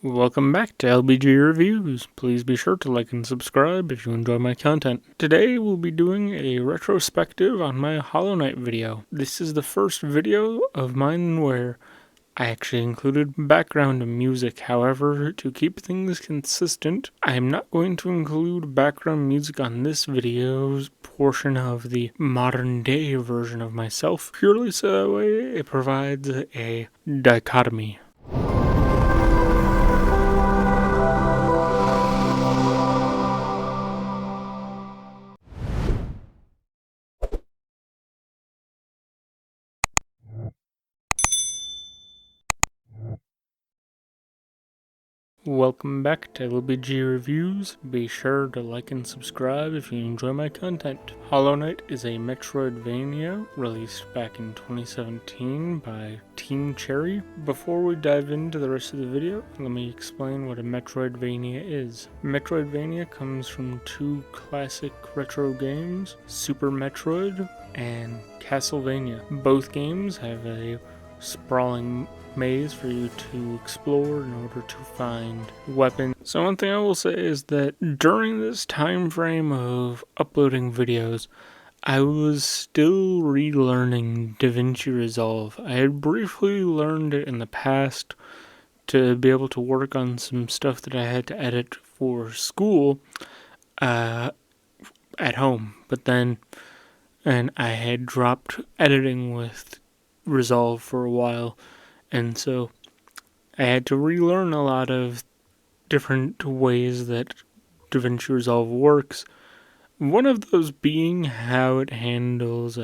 Welcome back to LBG Reviews. Please be sure to like and subscribe if you enjoy my content. Today we'll be doing a retrospective on my Hollow Knight video. This is the first video of mine where I actually included background music. However, to keep things consistent, I am not going to include background music on this video's portion of the modern day version of myself, purely so that way it provides a dichotomy. Welcome back to LBG Reviews. Be sure to like and subscribe if you enjoy my content. Hollow Knight is a Metroidvania released back in 2017 by Team Cherry. Before we dive into the rest of the video, let me explain what a Metroidvania is. Metroidvania comes from two classic retro games, Super Metroid and Castlevania. Both games have a sprawling maze for you to explore in order to find weapons. So one thing I will say is that during this time frame of uploading videos, I was still relearning DaVinci Resolve. I had briefly learned it in the past to be able to work on some stuff that I had to edit for school at home, but then I had dropped editing with Resolve for a while, and so I had to relearn a lot of different ways that DaVinci Resolve works. One of those being how it handles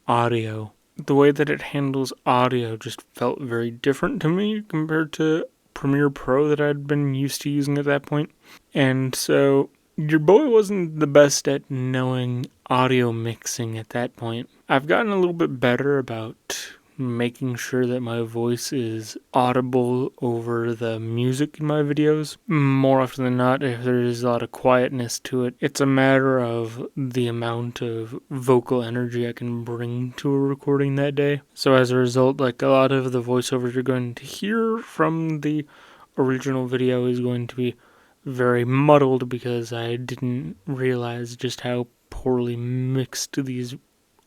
audio. The way that it handles audio just felt very different to me compared to Premiere Pro that I'd been used to using at that point. And so your boy wasn't the best at knowing audio mixing at that point. I've gotten a little bit better about making sure that my voice is audible over the music in my videos. More often than not, if there is a lot of quietness to it, it's a matter of the amount of vocal energy I can bring to a recording that day. So as a result, like a lot of the voiceovers you're going to hear from the original video is going to be very muddled because I didn't realize just how poorly mixed these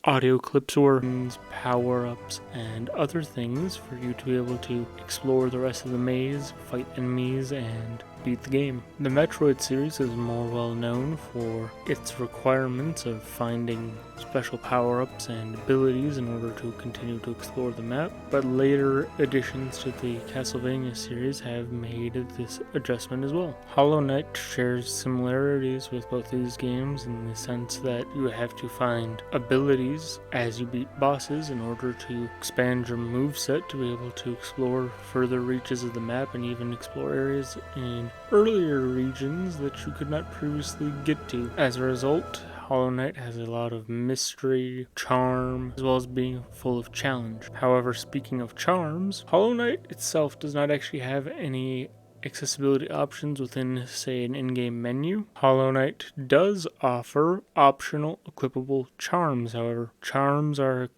audio clips were, power-ups, and other things for you to be able to explore the rest of the maze, fight enemies, and beat the game. The Metroid series is more well known for its requirements of finding special power-ups and abilities in order to continue to explore the map, but later additions to the Castlevania series have made this adjustment as well. Hollow Knight shares similarities with both these games in the sense that you have to find abilities as you beat bosses in order to expand your moveset to be able to explore further reaches of the map and even explore areas in earlier regions that you could not previously get to. As a result, Hollow Knight has a lot of mystery, charm, as well as being full of challenge. However, speaking of charms, Hollow Knight itself does not actually have any accessibility options within, say, an in-game menu. Hollow Knight does offer optional equipable charms, however. Charms are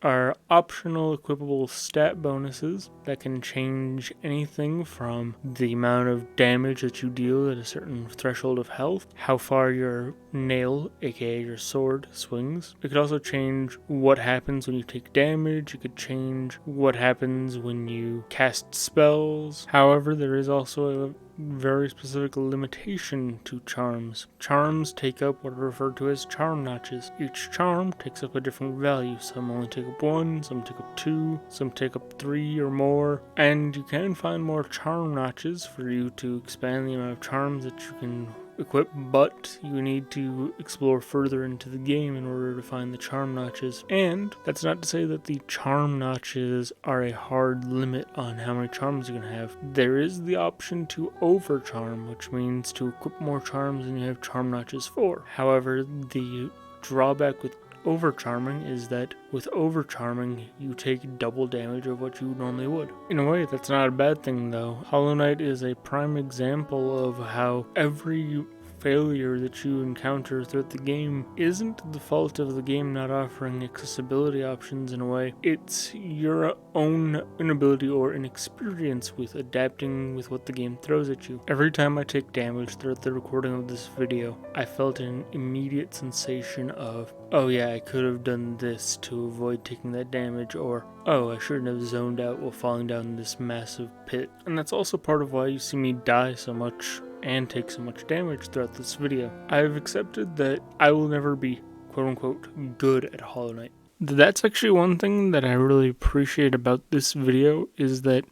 optional equipable stat bonuses that can change anything from the amount of damage that you deal at a certain threshold of health, how far your nail, aka your sword, swings. It could also change what happens when you take damage. It could change what happens when you cast spells. However, there is also a very specific limitation to charms. Charms take up what are referred to as charm notches. Each charm takes up a different value. Some only take up 1, some take up 2, some take up 3 or more, and you can find more charm notches for you to expand the amount of charms that you can equip, but you need to explore further into the game in order to find the charm notches. And that's not to say that the charm notches are a hard limit on how many charms you're going to have. There is the option to overcharm, which means to equip more charms than you have charm notches for. However, the drawback with overcharming is that with overcharming you take double damage of what you normally would. In a way, that's not a bad thing though. Hollow Knight is a prime example of how every failure that you encounter throughout the game isn't the fault of the game not offering accessibility options in a way. It's your own inability or inexperience with adapting with what the game throws at you. Every time I take damage throughout the recording of this video, I felt an immediate sensation of, oh yeah, I could have done this to avoid taking that damage, or oh, I shouldn't have zoned out while falling down this massive pit. And that's also part of why you see me die so much and take so much damage throughout this video. I've accepted that I will never be quote-unquote good at Hollow Knight. That's actually one thing that I really appreciate about this video, is that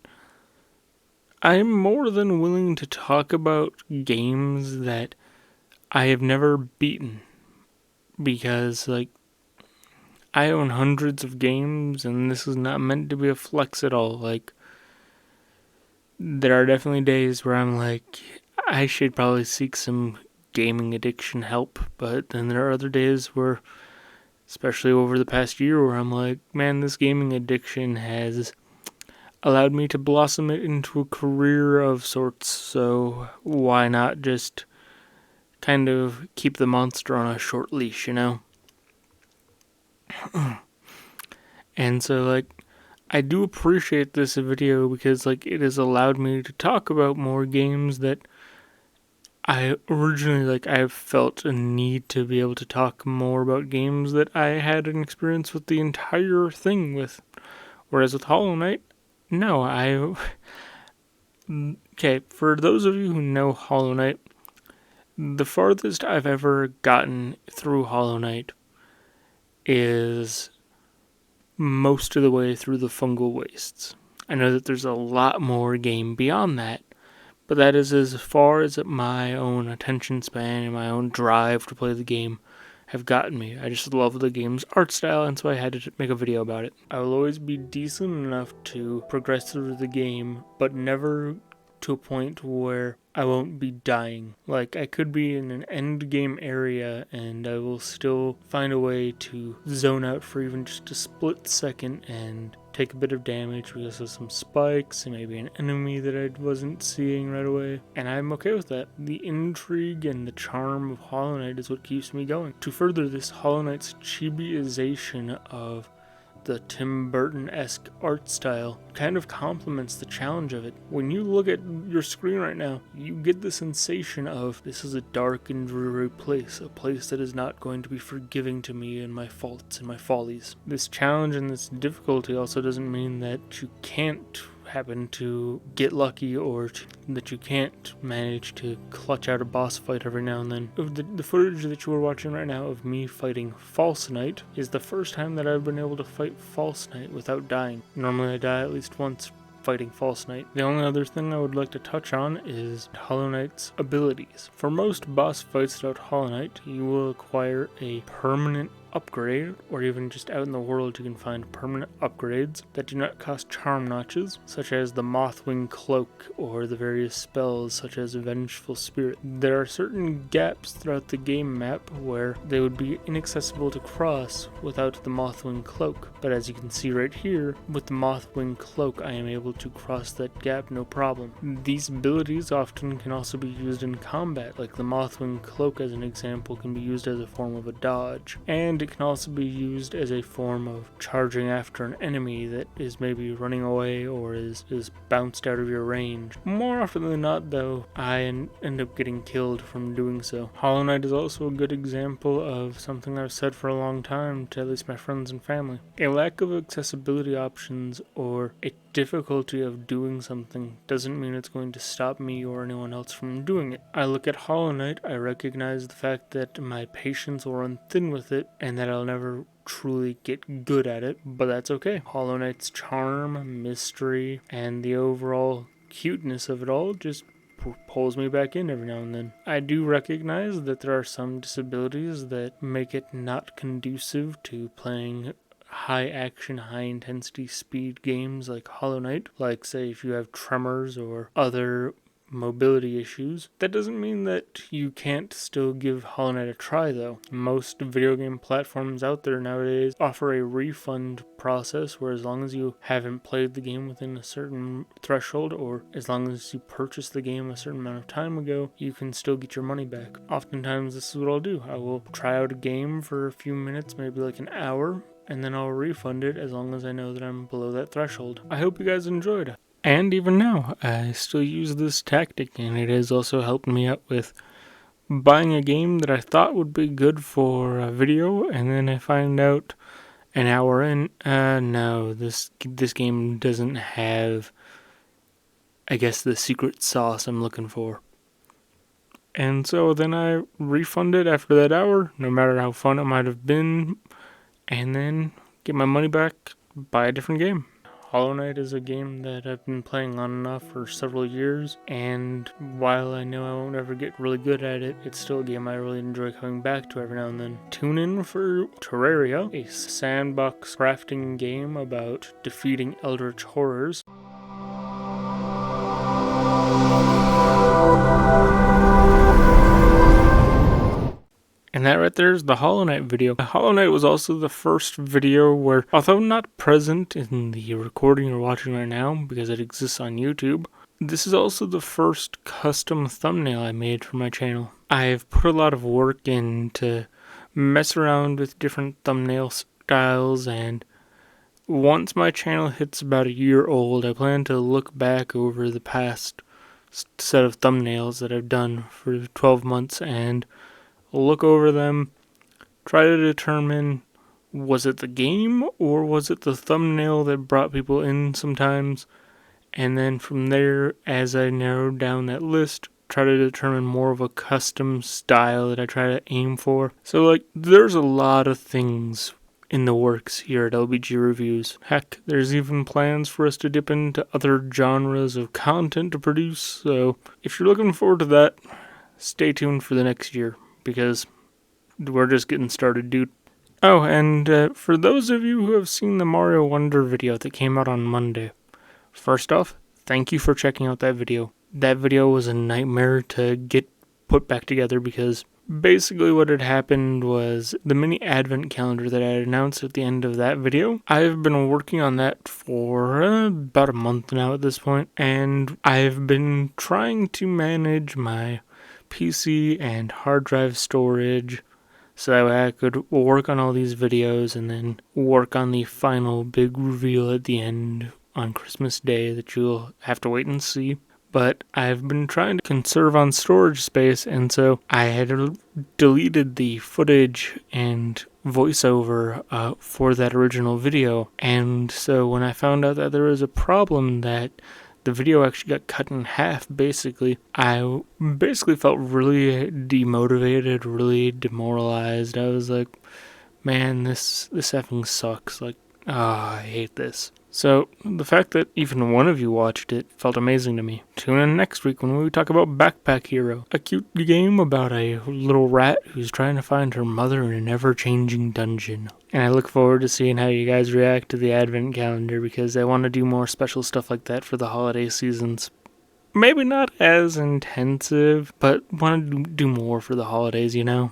I'm more than willing to talk about games that I have never beaten, because like, I own hundreds of games and this is not meant to be a flex at all. Like, there are definitely days where I'm like, I should probably seek some gaming addiction help, but then there are other days where, especially over the past year, where I'm like, man, this gaming addiction has allowed me to blossom it into a career of sorts, so why not just kind of keep the monster on a short leash, you know? And so, like, I do appreciate this video because, like, it has allowed me to talk about more games that I originally, like, I felt a need to be able to talk more about games that I had an experience with the entire thing with. Whereas with Hollow Knight, no, okay, for those of you who know Hollow Knight, the farthest I've ever gotten through Hollow Knight is most of the way through the fungal wastes. I know that there's a lot more game beyond that, but that is as far as my own attention span and my own drive to play the game have gotten me. I just love the game's art style, and so I had to make a video about it. I will always be decent enough to progress through the game, but never to a point where I won't be dying. Like, I could be in an end game area and I will still find a way to zone out for even just a split second and take a bit of damage because of some spikes and maybe an enemy that I wasn't seeing right away. And I'm okay with that. The intrigue and the charm of Hollow Knight is what keeps me going. To further this, Hollow Knight's chibiization of the Tim Burton-esque art style kind of complements the challenge of it. When you look at your screen right now, you get the sensation of, this is a dark and dreary place, a place that is not going to be forgiving to me and my faults and my follies. This challenge and this difficulty also doesn't mean that you can't happen to get lucky, or that you can't manage to clutch out a boss fight every now and then. The footage that you are watching right now of me fighting False Knight is the first time that I've been able to fight False Knight without dying. Normally I die at least once fighting False Knight. The only other thing I would like to touch on is Hollow Knight's abilities. For most boss fights throughout Hollow Knight, you will acquire a permanent upgrade, or even just out in the world you can find permanent upgrades that do not cost charm notches, such as the Mothwing Cloak or the various spells such as Vengeful Spirit. There are certain gaps throughout the game map where they would be inaccessible to cross without the Mothwing Cloak, but as you can see right here, with the Mothwing Cloak I am able to cross that gap no problem. These abilities often can also be used in combat, like the Mothwing Cloak as an example can be used as a form of a dodge, and it can also be used as a form of charging after an enemy that is maybe running away or is bounced out of your range. More often than not though, I end up getting killed from doing so. Hollow Knight is also a good example of something I've said for a long time to at least my friends and family. A lack of accessibility options or a difficulty of doing something doesn't mean it's going to stop me or anyone else from doing it. I look at Hollow Knight, I recognize the fact that my patience will run thin with it and that I'll never truly get good at it, but that's okay. Hollow Knight's charm, mystery, and the overall cuteness of it all just pulls me back in every now and then. I do recognize that there are some disabilities that make it not conducive to playing high action, high intensity speed games like Hollow Knight. Like, say, if you have tremors or other mobility issues. That doesn't mean that you can't still give Hollow Knight a try though. Most video game platforms out there nowadays offer a refund process where as long as you haven't played the game within a certain threshold, or as long as you purchased the game a certain amount of time ago, you can still get your money back. Oftentimes this is what I'll do. I will try out a game for a few minutes, maybe like an hour, and then I'll refund it as long as I know that I'm below that threshold. I hope you guys enjoyed. And even now, I still use this tactic, and it has also helped me out with buying a game that I thought would be good for a video, and then I find out an hour in, no, this game doesn't have, I guess, the secret sauce I'm looking for. And so then I refund it after that hour, no matter how fun it might have been, and then get my money back, buy a different game. Hollow Knight is a game that I've been playing on and off for several years, and while I know I won't ever get really good at it, it's still a game I really enjoy coming back to every now and then. Tune in for Terraria, a sandbox crafting game about defeating eldritch horrors. And that right there is the Hollow Knight video. The Hollow Knight was also the first video where, although not present in the recording you're watching right now because it exists on YouTube, this is also the first custom thumbnail I made for my channel. I've put a lot of work in to mess around with different thumbnail styles, and once my channel hits about a year old, I plan to look back over the past set of thumbnails that I've done for 12 months and look over them, try to determine, was it the game or was it the thumbnail that brought people in sometimes, and then from there, as I narrowed down that list, try to determine more of a custom style that I try to aim for. So like, there's a lot of things in the works here at LBG Reviews. Heck, there's even plans for us to dip into other genres of content to produce, so if you're looking forward to that, stay tuned for the next year, because we're just getting started, dude. Oh, and for those of you who have seen the Mario Wonder video that came out on Monday, first off, thank you for checking out that video. That video was a nightmare to get put back together because basically what had happened was the mini advent calendar that I had announced at the end of that video. I've been working on that for about a month now at this point, and I've been trying to manage my PC and hard drive storage so that way I could work on all these videos and then work on the final big reveal at the end on Christmas Day that you'll have to wait and see. But I've been trying to conserve on storage space, and so I had deleted the footage and voiceover for that original video. And so when I found out that there was a problem that the video actually got cut in half, basically, I basically felt really demotivated, really demoralized. I was like, man, this effing sucks. Like, I hate this. So, the fact that even one of you watched it felt amazing to me. Tune in next week when we talk about Backpack Hero, a cute game about a little rat who's trying to find her mother in an ever-changing dungeon. And I look forward to seeing how you guys react to the advent calendar, because I want to do more special stuff like that for the holiday seasons. Maybe not as intensive, but want to do more for the holidays, you know?